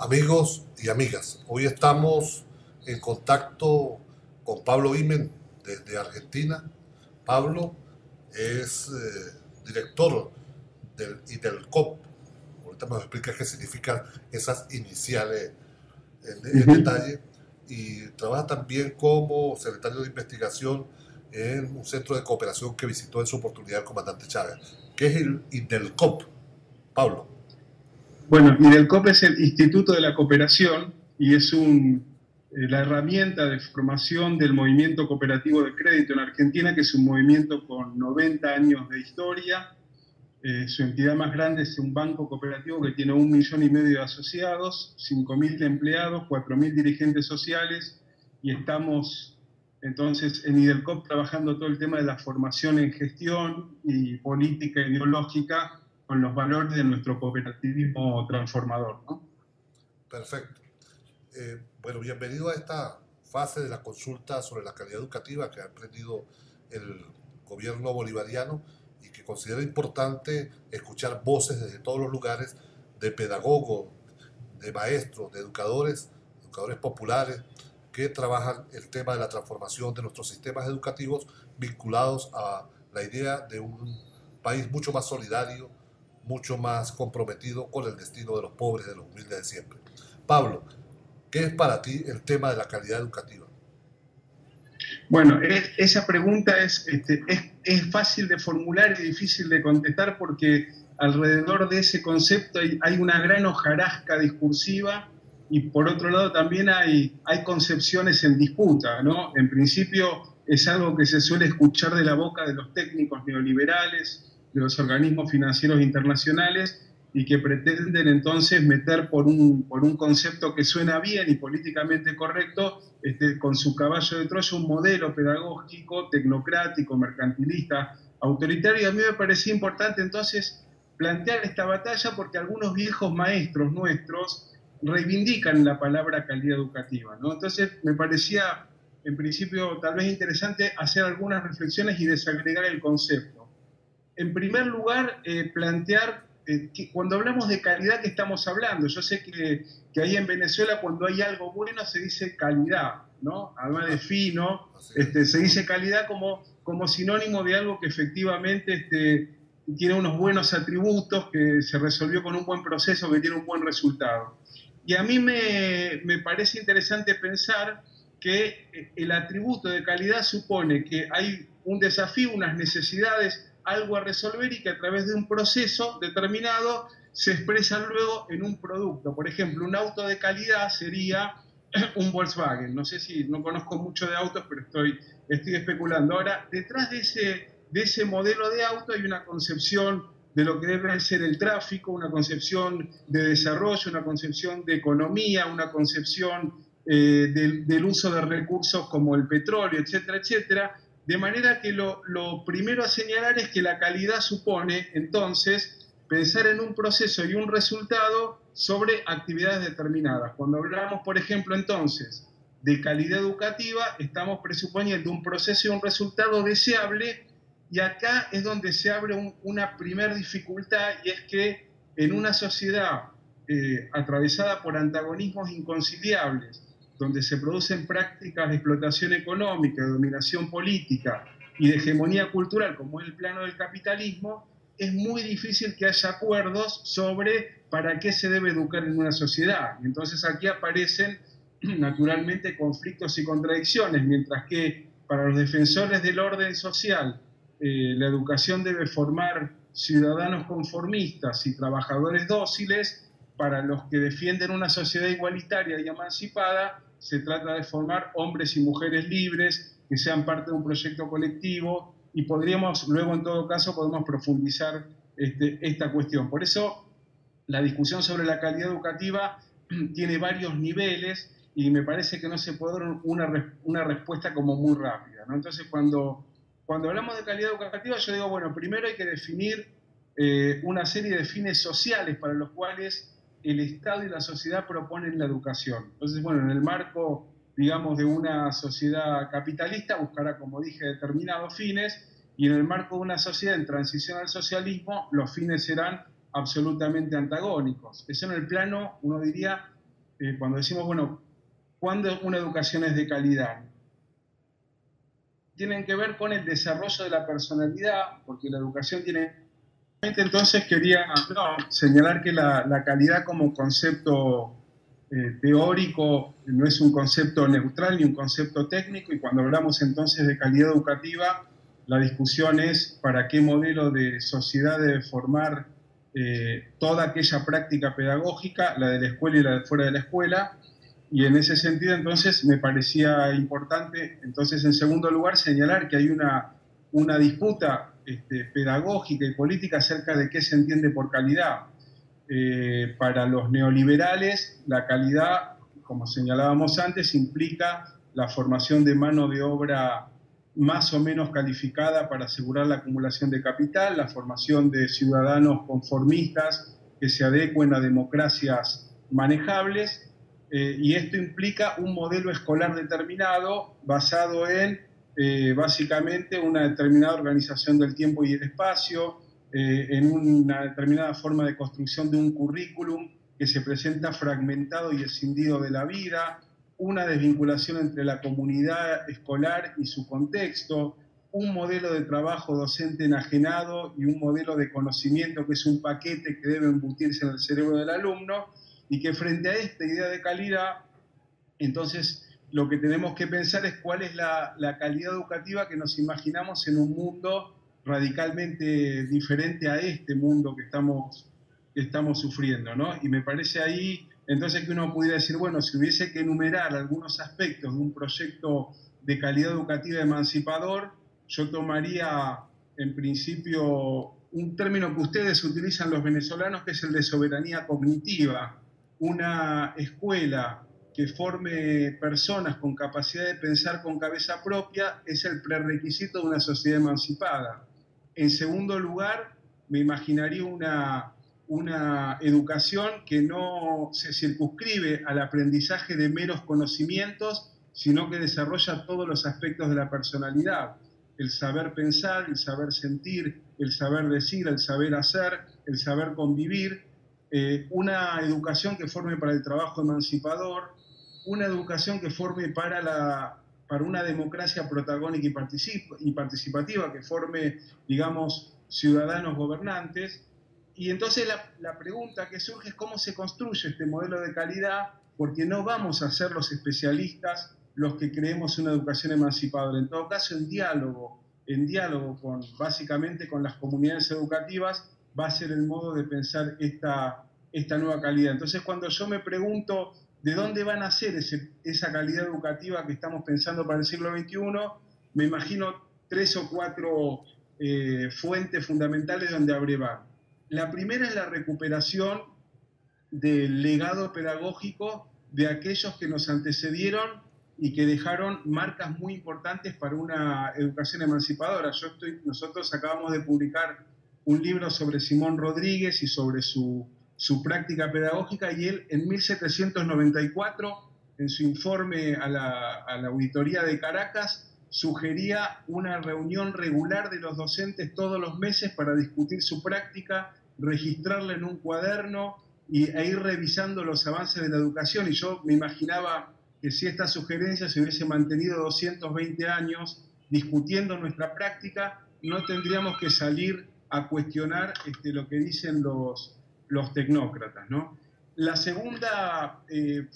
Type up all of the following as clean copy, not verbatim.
Amigos y amigas, hoy estamos en contacto con Pablo Imen desde Argentina. Pablo es director del IDELCOP. Ahorita me explica qué significan esas iniciales en Ujú. detalle. Y trabaja también como secretario de investigación en un centro de cooperación que visitó en su oportunidad el comandante Chávez. ¿Qué es el IDELCOP, Pablo? Bueno, IDELCOP es el Instituto de la Cooperación y es la herramienta de formación del movimiento cooperativo de crédito en Argentina, que es un movimiento con 90 años de historia. Su entidad más grande es un banco cooperativo que tiene 1,5 millones de asociados, 5.000 empleados, 4.000 dirigentes sociales, y estamos entonces en IDELCOP trabajando todo el tema de la formación en gestión y política ideológica con los valores de nuestro cooperativismo transformador, ¿no? Perfecto. Bueno, bienvenido a esta fase de la consulta sobre la calidad educativa que ha emprendido el gobierno bolivariano y que considera importante escuchar voces desde todos los lugares de pedagogos, de maestros, de educadores, educadores populares que trabajan el tema de la transformación de nuestros sistemas educativos vinculados a la idea de un país mucho más solidario, mucho más comprometido con el destino de los pobres, de los humildes de siempre. Pablo, ¿qué es para ti el tema de la calidad educativa? Bueno, esa pregunta es fácil de formular y difícil de contestar porque alrededor de ese concepto hay una gran hojarasca discursiva y por otro lado también hay concepciones en disputa, ¿no? En principio es algo que se suele escuchar de la boca de los técnicos neoliberales, de los organismos financieros internacionales y que pretenden entonces meter por un concepto que suena bien y políticamente correcto, con su caballo de Troya, un modelo pedagógico, tecnocrático, mercantilista, autoritario. A mí me parecía importante entonces plantear esta batalla porque algunos viejos maestros nuestros reivindican la palabra calidad educativa, ¿no? Entonces me parecía, en principio, tal vez interesante hacer algunas reflexiones y desagregar el concepto. En primer lugar, plantear que cuando hablamos de calidad, ¿qué estamos hablando? Yo sé que ahí en Venezuela cuando hay algo bueno se dice calidad, ¿no? Además de Ajá, fino, así es. se dice calidad como sinónimo de algo que efectivamente tiene unos buenos atributos, que se resolvió con un buen proceso, que tiene un buen resultado. Y a mí me parece interesante pensar que el atributo de calidad supone que hay un desafío, unas necesidades, algo a resolver y que a través de un proceso determinado se expresa luego en un producto. Por ejemplo, un auto de calidad sería un Volkswagen. No sé si, no conozco mucho de autos, pero estoy especulando. Ahora, detrás de ese modelo de auto hay una concepción de lo que debe ser el tráfico, una concepción de desarrollo, una concepción de economía, una concepción del uso de recursos como el petróleo, etcétera, etcétera. De manera que lo primero a señalar es que la calidad supone, entonces, pensar en un proceso y un resultado sobre actividades determinadas. Cuando hablamos, por ejemplo, entonces, de calidad educativa, estamos presuponiendo un proceso y un resultado deseable, y acá es donde se abre una primer dificultad, y es que en una sociedad atravesada por antagonismos inconciliables, donde se producen prácticas de explotación económica, de dominación política y de hegemonía cultural, como es el plano del capitalismo, es muy difícil que haya acuerdos sobre para qué se debe educar en una sociedad. Y entonces aquí aparecen naturalmente conflictos y contradicciones, mientras que para los defensores del orden social, la educación debe formar ciudadanos conformistas y trabajadores dóciles. Para los que defienden una sociedad igualitaria y emancipada, se trata de formar hombres y mujeres libres que sean parte de un proyecto colectivo, y podríamos, luego en todo caso, podemos profundizar esta cuestión. Por eso, la discusión sobre la calidad educativa tiene varios niveles y me parece que no se puede dar una respuesta como muy rápida, ¿no? Entonces, cuando hablamos de calidad educativa, yo digo, bueno, primero hay que definir una serie de fines sociales para los cuales el Estado y la sociedad proponen la educación. Entonces, bueno, en el marco, digamos, de una sociedad capitalista buscará, como dije, determinados fines, y en el marco de una sociedad en transición al socialismo, los fines serán absolutamente antagónicos. Eso en el plano, uno diría, cuando decimos, bueno, ¿cuándo una educación es de calidad? Tienen que ver con el desarrollo de la personalidad, porque la educación tiene... Entonces quería señalar que la calidad como concepto teórico no es un concepto neutral ni un concepto técnico, y cuando hablamos entonces de calidad educativa, la discusión es para qué modelo de sociedad debe formar toda aquella práctica pedagógica, la de la escuela y la de fuera de la escuela. Y en ese sentido, entonces, me parecía importante, entonces, en segundo lugar, señalar que hay una disputa pedagógica y política acerca de qué se entiende por calidad. Para los neoliberales, la calidad, como señalábamos antes, implica la formación de mano de obra más o menos calificada para asegurar la acumulación de capital, la formación de ciudadanos conformistas que se adecuen a democracias manejables, y esto implica un modelo escolar determinado basado en básicamente una determinada organización del tiempo y el espacio, en una determinada forma de construcción de un currículum que se presenta fragmentado y escindido de la vida, una desvinculación entre la comunidad escolar y su contexto, un modelo de trabajo docente enajenado y un modelo de conocimiento que es un paquete que debe embutirse en el cerebro del alumno, y que frente a esta idea de calidad, entonces lo que tenemos que pensar es cuál es la calidad educativa que nos imaginamos en un mundo radicalmente diferente a este mundo que estamos sufriendo, ¿no? Y me parece ahí, entonces, que uno pudiera decir, bueno, si hubiese que enumerar algunos aspectos de un proyecto de calidad educativa emancipador, yo tomaría, en principio, un término que ustedes utilizan los venezolanos, que es el de soberanía cognitiva. Una escuela que forme personas con capacidad de pensar con cabeza propia es el prerequisito de una sociedad emancipada. En segundo lugar, me imaginaría una educación que no se circunscribe al aprendizaje de meros conocimientos, sino que desarrolla todos los aspectos de la personalidad: el saber pensar, el saber sentir, el saber decir, el saber hacer, el saber convivir, una educación que forme para el trabajo emancipador, una educación que forme para una democracia protagónica y participativa, que forme, digamos, ciudadanos gobernantes. Y entonces la pregunta que surge es cómo se construye este modelo de calidad, porque no vamos a ser los especialistas los que creemos una educación emancipadora. En todo caso, en diálogo básicamente con las comunidades educativas, va a ser el modo de pensar esta nueva calidad. Entonces, cuando yo me pregunto de dónde va a nacer esa calidad educativa que estamos pensando para el siglo XXI, me imagino 3 o 4 fuentes fundamentales donde abrevar. La primera es la recuperación del legado pedagógico de aquellos que nos antecedieron y que dejaron marcas muy importantes para una educación emancipadora. Nosotros acabamos de publicar un libro sobre Simón Rodríguez y sobre su práctica pedagógica, y él en 1794, en su informe a la Auditoría de Caracas, sugería una reunión regular de los docentes todos los meses para discutir su práctica, registrarla en un cuaderno e ir revisando los avances de la educación. Y yo me imaginaba que si esta sugerencia se hubiese mantenido 220 años discutiendo nuestra práctica, no tendríamos que salir a cuestionar lo que dicen los tecnócratas, ¿no? La segunda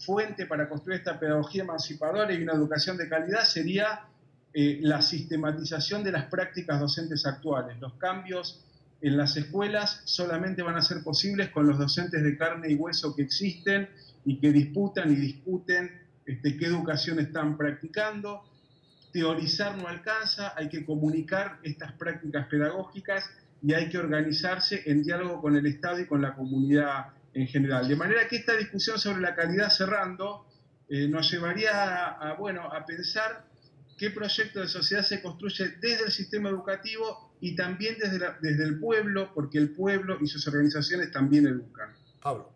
fuente para construir esta pedagogía emancipadora y una educación de calidad sería la sistematización de las prácticas docentes actuales. Los cambios en las escuelas solamente van a ser posibles con los docentes de carne y hueso que existen y que disputan y discuten qué educación están practicando. Teorizar no alcanza, hay que comunicar estas prácticas pedagógicas y hay que organizarse en diálogo con el Estado y con la comunidad en general. De manera que esta discusión sobre la calidad, cerrando, nos llevaría a pensar qué proyecto de sociedad se construye desde el sistema educativo y también desde el pueblo, porque el pueblo y sus organizaciones también educan. Pablo,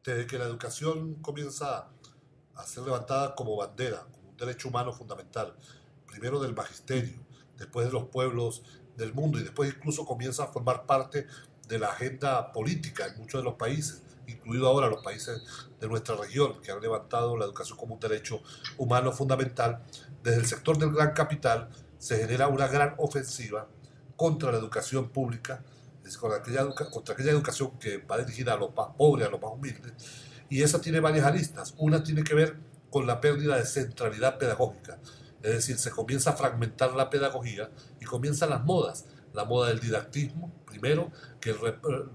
desde que la educación comienza a ser levantada como bandera, como un derecho humano fundamental, primero del magisterio, después de los pueblos del mundo, y después incluso comienza a formar parte de la agenda política en muchos de los países, incluido ahora los países de nuestra región, que han levantado la educación como un derecho humano fundamental, desde el sector del gran capital se genera una gran ofensiva contra la educación pública, es decir, contra aquella educación que va dirigida a los más pobres, a los más humildes, y esa tiene varias aristas. Una tiene que ver con la pérdida de centralidad pedagógica, es decir, se comienza a fragmentar la pedagogía y comienzan las modas. La moda del didactismo, primero, que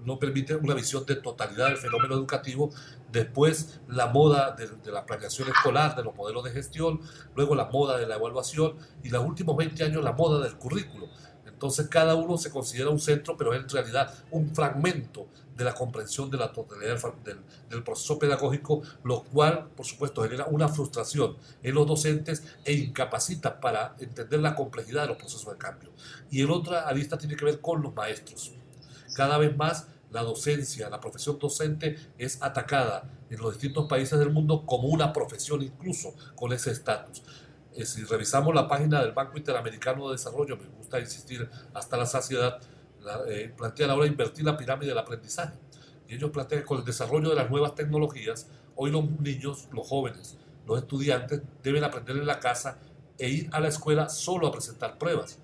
no permite una visión de totalidad del fenómeno educativo, después la moda de la planeación escolar, de los modelos de gestión, luego la moda de la evaluación y los últimos 20 años la moda del currículo. Entonces cada uno se considera un centro, pero es en realidad un fragmento de la comprensión de la totalidad del proceso pedagógico, lo cual, por supuesto, genera una frustración en los docentes e incapacita para entender la complejidad de los procesos de cambio. Y el otra arista tiene que ver con los maestros. Cada vez más la docencia, la profesión docente es atacada en los distintos países del mundo como una profesión incluso con ese estatus. Si revisamos la página del Banco Interamericano de Desarrollo, me gusta insistir hasta la saciedad, plantean ahora invertir la pirámide del aprendizaje. Y ellos plantean que con el desarrollo de las nuevas tecnologías, hoy los niños, los jóvenes, los estudiantes deben aprender en la casa e ir a la escuela solo a presentar pruebas.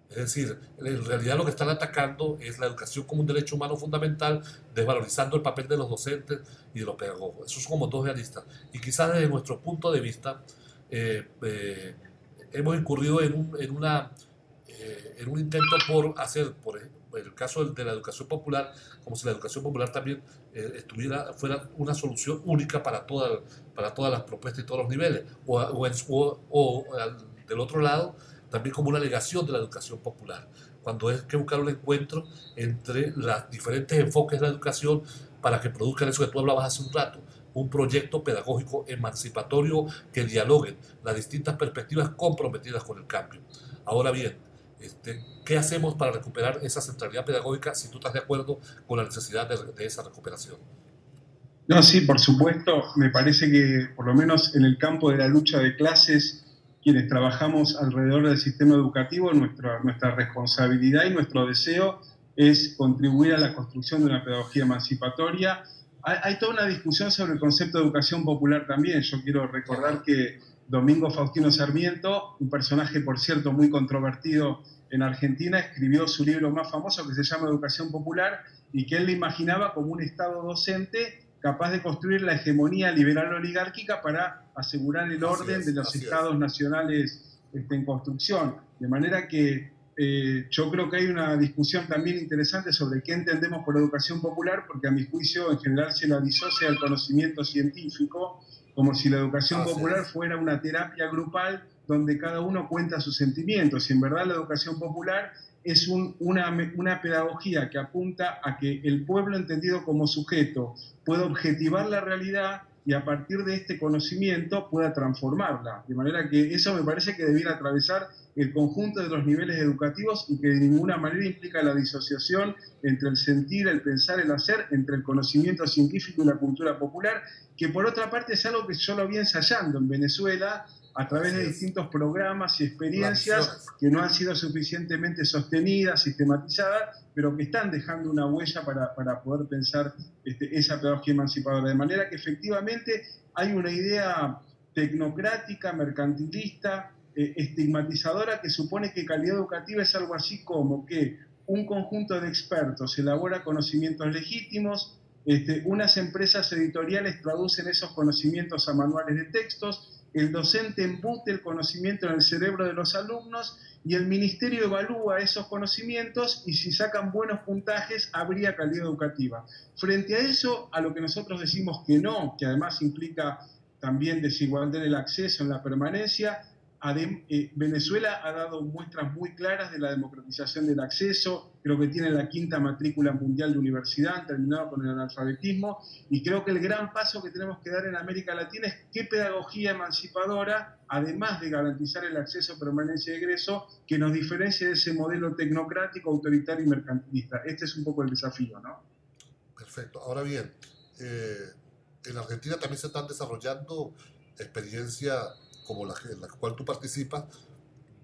Es decir, en realidad lo que están atacando es la educación como un derecho humano fundamental, desvalorizando el papel de los docentes y de los pedagogos. Esos son como dos aristas. Y quizás desde nuestro punto de vista, eh, eh, hemos incurrido en un intento por hacer, por el caso de la educación popular, como si la educación popular también fuera una solución única para todas las propuestas y todos los niveles, del otro lado, también como una negación de la educación popular, cuando hay que buscar un encuentro entre los diferentes enfoques de la educación para que produzcan eso que tú hablabas hace un rato, un proyecto pedagógico emancipatorio que dialoguen las distintas perspectivas comprometidas con el cambio. Ahora bien, ¿qué hacemos para recuperar esa centralidad pedagógica si tú estás de acuerdo con la necesidad de esa recuperación? No, sí, por supuesto. Me parece que, por lo menos en el campo de la lucha de clases, quienes trabajamos alrededor del sistema educativo, nuestra responsabilidad y nuestro deseo es contribuir a la construcción de una pedagogía emancipatoria. Hay toda una discusión sobre el concepto de educación popular también. Yo quiero recordar que Domingo Faustino Sarmiento, un personaje, por cierto, muy controvertido en Argentina, escribió su libro más famoso que se llama Educación Popular y que él le imaginaba como un Estado docente capaz de construir la hegemonía liberal oligárquica para asegurar el orden de los estados nacionales en construcción. De manera que yo creo que hay una discusión también interesante sobre qué entendemos por educación popular, porque a mi juicio en general se la disocia del conocimiento científico, como si la educación popular fuera una terapia grupal donde cada uno cuenta sus sentimientos. Y en verdad la educación popular es una pedagogía que apunta a que el pueblo entendido como sujeto pueda objetivar la realidad y a partir de este conocimiento pueda transformarla. De manera que eso me parece que debiera atravesar el conjunto de los niveles educativos y que de ninguna manera implica la disociación entre el sentir, el pensar, el hacer, entre el conocimiento científico y la cultura popular, que por otra parte es algo que yo lo vi ensayando en Venezuela a través de distintos programas y experiencias que no han sido suficientemente sostenidas, sistematizadas, pero que están dejando una huella para poder pensar esa pedagogía emancipadora. De manera que efectivamente hay una idea tecnocrática, mercantilista, estigmatizadora, que supone que calidad educativa es algo así como que un conjunto de expertos elabora conocimientos legítimos, unas empresas editoriales traducen esos conocimientos a manuales de textos, el docente embute el conocimiento en el cerebro de los alumnos y el ministerio evalúa esos conocimientos y si sacan buenos puntajes habría calidad educativa. Frente a eso, a lo que nosotros decimos que no, que además implica también desigualdad en el acceso, en la permanencia, Venezuela ha dado muestras muy claras de la democratización del acceso, creo que tiene la 5ª matrícula mundial de universidad, han terminado con el analfabetismo, y creo que el gran paso que tenemos que dar en América Latina es qué pedagogía emancipadora, además de garantizar el acceso, permanencia y egreso, que nos diferencie de ese modelo tecnocrático, autoritario y mercantilista. Este es un poco el desafío, ¿no? Perfecto. Ahora bien, en Argentina también se están desarrollando experiencias como en la cual tú participas,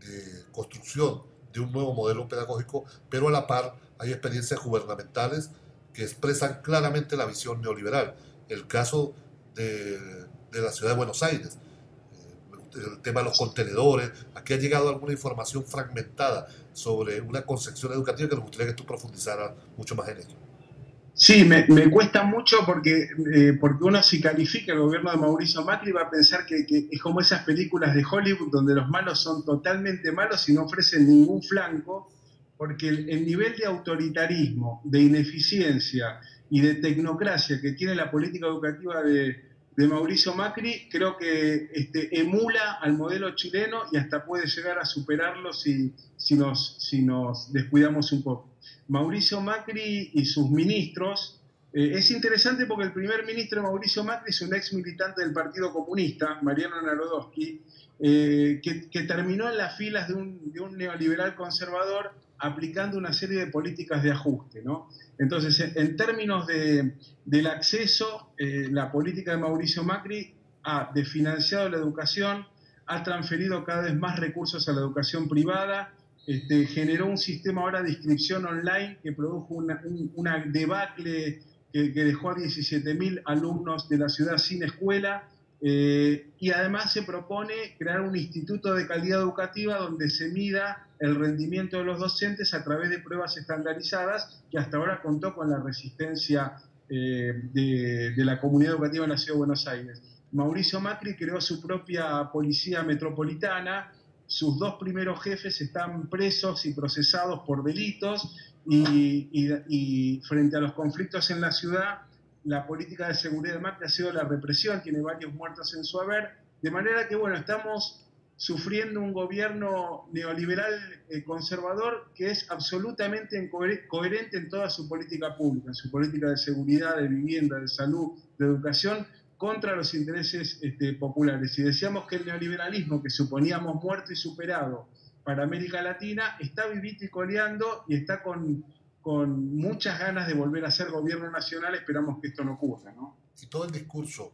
de construcción de un nuevo modelo pedagógico, pero a la par hay experiencias gubernamentales que expresan claramente la visión neoliberal. El caso de la ciudad de Buenos Aires, el tema de los contenedores. Aquí ha llegado alguna información fragmentada sobre una concepción educativa que nos gustaría que tú profundizaras mucho más en ello. Sí, me cuesta mucho porque uno si califica el gobierno de Mauricio Macri va a pensar que es como esas películas de Hollywood donde los malos son totalmente malos y no ofrecen ningún flanco, porque el nivel de autoritarismo, de ineficiencia y de tecnocracia que tiene la política educativa de Mauricio Macri, creo que emula al modelo chileno y hasta puede llegar a superarlo si nos descuidamos un poco. Mauricio Macri y sus ministros, es interesante porque el primer ministro de Mauricio Macri es un ex militante del Partido Comunista, Mariano Narodowski, que terminó en las filas de un neoliberal conservador aplicando una serie de políticas de ajuste, ¿no? Entonces, en términos del acceso, la política de Mauricio Macri ha desfinanciado la educación, ha transferido cada vez más recursos a la educación privada, generó un sistema ahora de inscripción online que produjo una debacle que dejó a 17.000 alumnos de la ciudad sin escuela, y además se propone crear un instituto de calidad educativa donde se mida el rendimiento de los docentes a través de pruebas estandarizadas, que hasta ahora contó con la resistencia de la comunidad educativa en la Ciudad de Buenos Aires. Mauricio Macri creó su propia policía metropolitana, sus dos primeros jefes están presos y procesados por delitos, y frente a los conflictos en la ciudad, la política de seguridad de Macri ha sido la represión, tiene varios muertos en su haber, de manera que, bueno, estamos sufriendo un gobierno neoliberal conservador que es absolutamente coherente en toda su política pública, en su política de seguridad, de vivienda, de salud, de educación, contra los intereses populares. Y decíamos que el neoliberalismo, que suponíamos muerto y superado para América Latina, está vivito y coleando y está con muchas ganas de volver a ser gobierno nacional. Esperamos que esto no ocurra, ¿no? Y todo el discurso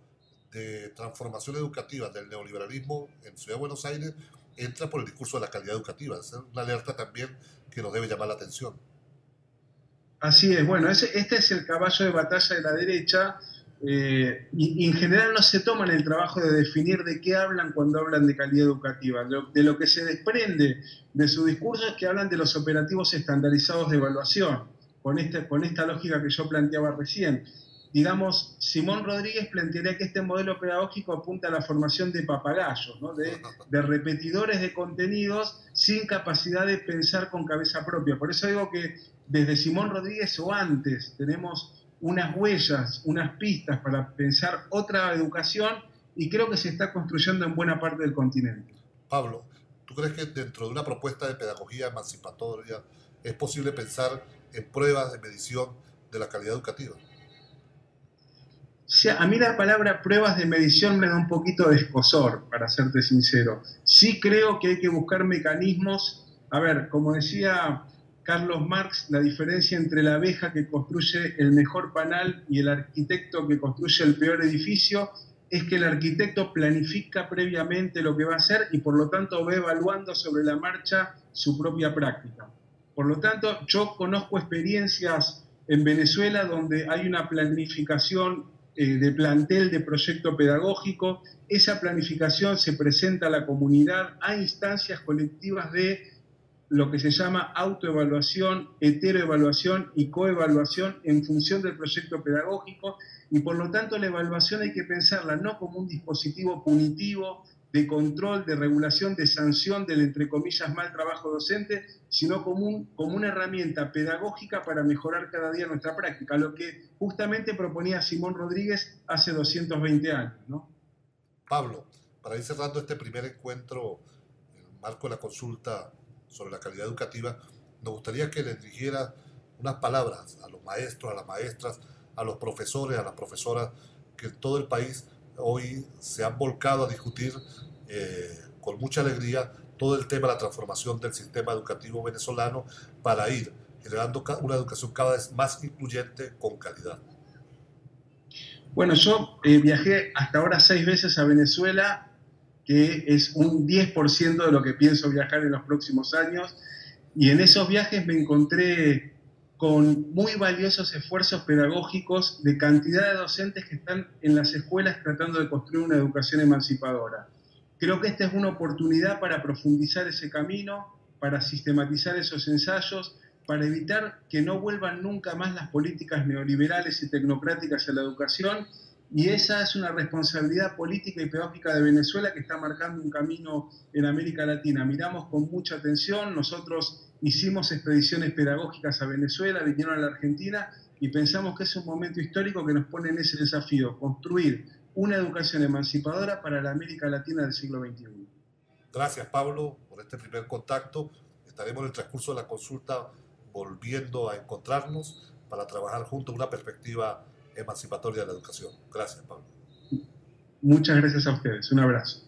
de transformación educativa del neoliberalismo en Ciudad de Buenos Aires entra por el discurso de la calidad educativa. Es una alerta también que nos debe llamar la atención. Así es, bueno, este es el caballo de batalla de la derecha, y en general no se toman el trabajo de definir de qué hablan cuando hablan de calidad educativa. De lo que se desprende de su discurso es que hablan de los operativos estandarizados de evaluación, con esta lógica que yo planteaba recién. Digamos, Simón Rodríguez plantearía que este modelo pedagógico apunta a la formación de papagayos, ¿no? de repetidores de contenidos sin capacidad de pensar con cabeza propia. Por eso digo que desde Simón Rodríguez o antes tenemos unas huellas, unas pistas para pensar otra educación, y creo que se está construyendo en buena parte del continente. Pablo, ¿tú crees que dentro de una propuesta de pedagogía emancipatoria es posible pensar en pruebas de medición de la calidad educativa? O sea, a mí la palabra pruebas de medición me da un poquito de escozor, para serte sincero. Sí creo que hay que buscar mecanismos. A ver, como decía Carlos Marx, la diferencia entre la abeja que construye el mejor panal y el arquitecto que construye el peor edificio es que el arquitecto planifica previamente lo que va a hacer y por lo tanto va evaluando sobre la marcha su propia práctica. Por lo tanto, yo conozco experiencias en Venezuela donde hay una planificación de plantel de proyecto pedagógico. Esa planificación se presenta a la comunidad, a instancias colectivas de lo que se llama autoevaluación, heteroevaluación y coevaluación en función del proyecto pedagógico, y por lo tanto la evaluación hay que pensarla no como un dispositivo punitivo de control, de regulación, de sanción del, entre comillas, mal trabajo docente, sino como una herramienta pedagógica para mejorar cada día nuestra práctica, lo que justamente proponía Simón Rodríguez hace 220 años, ¿no? Pablo, para ir cerrando este primer encuentro en el marco de la consulta sobre la calidad educativa, nos gustaría que le dirigiera unas palabras a los maestros, a las maestras, a los profesores, a las profesoras, que en todo el país hoy se han volcado a discutir con mucha alegría todo el tema de la transformación del sistema educativo venezolano para ir generando una educación cada vez más incluyente con calidad. Bueno, yo viajé hasta ahora 6 veces a Venezuela, que es un 10% de lo que pienso viajar en los próximos años, y en esos viajes me encontré con muy valiosos esfuerzos pedagógicos de cantidad de docentes que están en las escuelas tratando de construir una educación emancipadora. Creo que esta es una oportunidad para profundizar ese camino, para sistematizar esos ensayos, para evitar que no vuelvan nunca más las políticas neoliberales y tecnocráticas a la educación, y esa es una responsabilidad política y pedagógica de Venezuela que está marcando un camino en América Latina. Miramos con mucha atención, nosotros hicimos expediciones pedagógicas a Venezuela, vinieron a la Argentina y pensamos que es un momento histórico que nos pone en ese desafío, construir una educación emancipadora para la América Latina del siglo XXI. Gracias, Pablo, por este primer contacto. Estaremos en el transcurso de la consulta volviendo a encontrarnos para trabajar juntos una perspectiva emancipatoria de la educación. Gracias, Pablo. Muchas gracias a ustedes. Un abrazo.